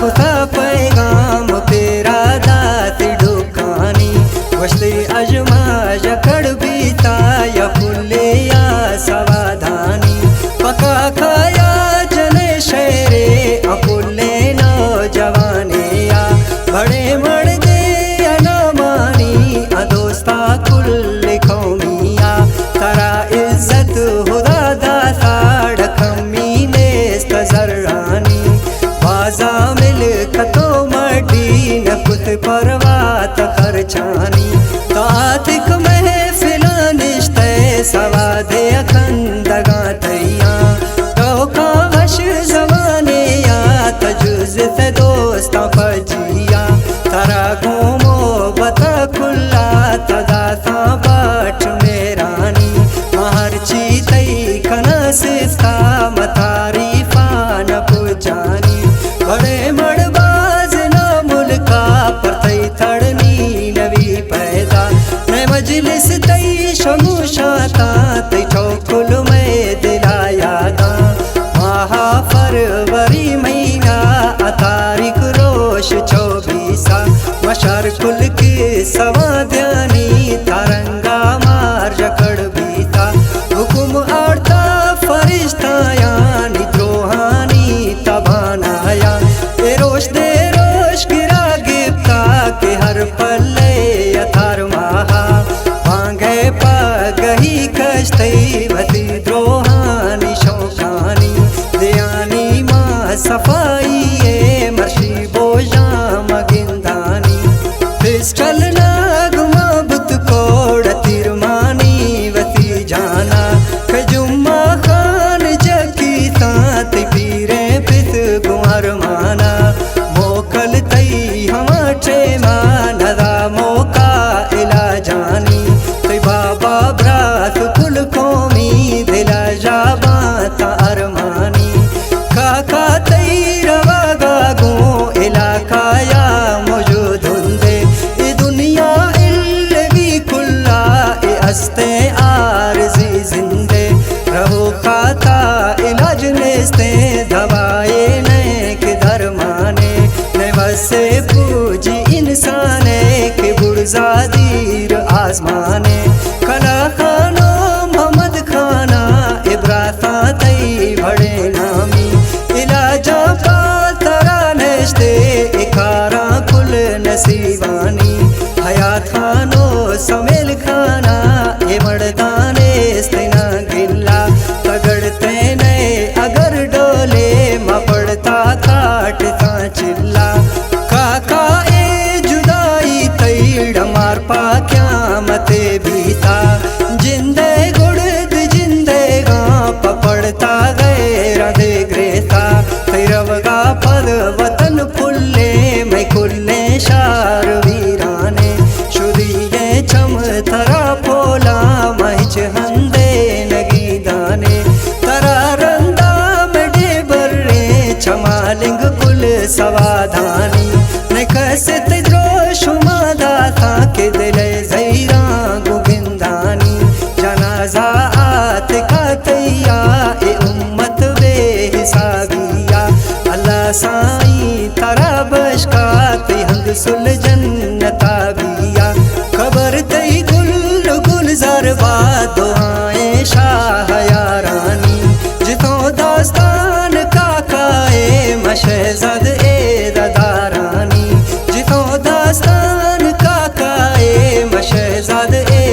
खुदा पैगाम पेरा दात डुकानी वस्ते अजमा जकड़ बीता या फुले या सवाधानी पका खाया जने शेरे अपुले नौजवाने या बड़े मर्दे अनामानी अदोस्ता कुल कौमिया तरा इज्जत हुदा दाता डकमी नेस्त जर्रानी बाजा मिल कतो मडी न कुत परवात खर्चानी तातिक महफिलानिश्ते सवादे अखंदगा तैया तो कावश जमाने या तजुज से दोस्ता फजिया तरा घूमो बता खुल्ला तदाता बाट मेरानी महर चीतई कना सिस्ता मतारीफा न पुजानी बड़े मड़बाज ना मुल्का पर तई थड़नी नवी पैदा न मजलिस तई शमुशाता तई चौकुल में दिलाया दा माहा फरवरी महीना अतारिक रोश 24 मशर कुल के सवाद्यानी तरंगा मार जकड़ बीता हुकुम आड़ता फरिश्ता यानी द्रोहानी तबानाया ए रोश दे रोश गिरा गिफ्ता के हर पल्ले यथार महा मांगे पगही कश्ती भती द्रोहानी शौकानी दयानी माँ सफाई ए मर्शी बोझा मगिंदानी पिस्टल नाग माबुत कोड़ तिरमानी वती जाना खजुम्मा खान जकी तात पीरे पित गुहर माना मोकल तई हमारे मानदा मौका इला जानी तई बाबा ब्रात कुल कौमी दिला जाबा तारमानी काका तई रवागा गो इलाका या मौजूद हुंदे ए दुनिया इल्लगी कुल्ला ए अस्ते आरजी जिंदे रहो खाता इलाज नेस्ते दवाए ने के दरमाने ने वसे पूजी इंसाने के बुरजादीर आसमाने कला खानो मोहम्मद खाना इब्राता तई बड़े नामी इलाजा तरा नेस्ते इकारा कुल नसीबानी हयात खानो समेल खाना ए मर्दाने स्तना गिल्ला तगड़ते ने अगर डोले मा पड़ता काटता चिल्ला काका ए जुदाई तई डमार पा क्या मते बीता जिंदे गुड़द जिंदे गा पपड़ता गए राधे ग्रेता तई रवगा पद वतन फुल्ले मैं कुल्ले शार वीराने शुदिये चम तरा पोला महिच हंदे नगी दाने तरा रंदा मडे बर्रे चमालिंग कुल सवाधानी न कैसे तिद्रोश मादा था के दिले जैरा गोविंदानी जनाजा आत का तैया ए उम्मत बेहिसाबिया अल्लाह साई तरा बशका तई हंग सुल जन्नता बिया खबर तई गुल गुलजार बा दुआएं शाह यारानी जितो दास्तान काकाए मशहजाद ए दादारानी जितो दास्तान काकाए मशहजाद ए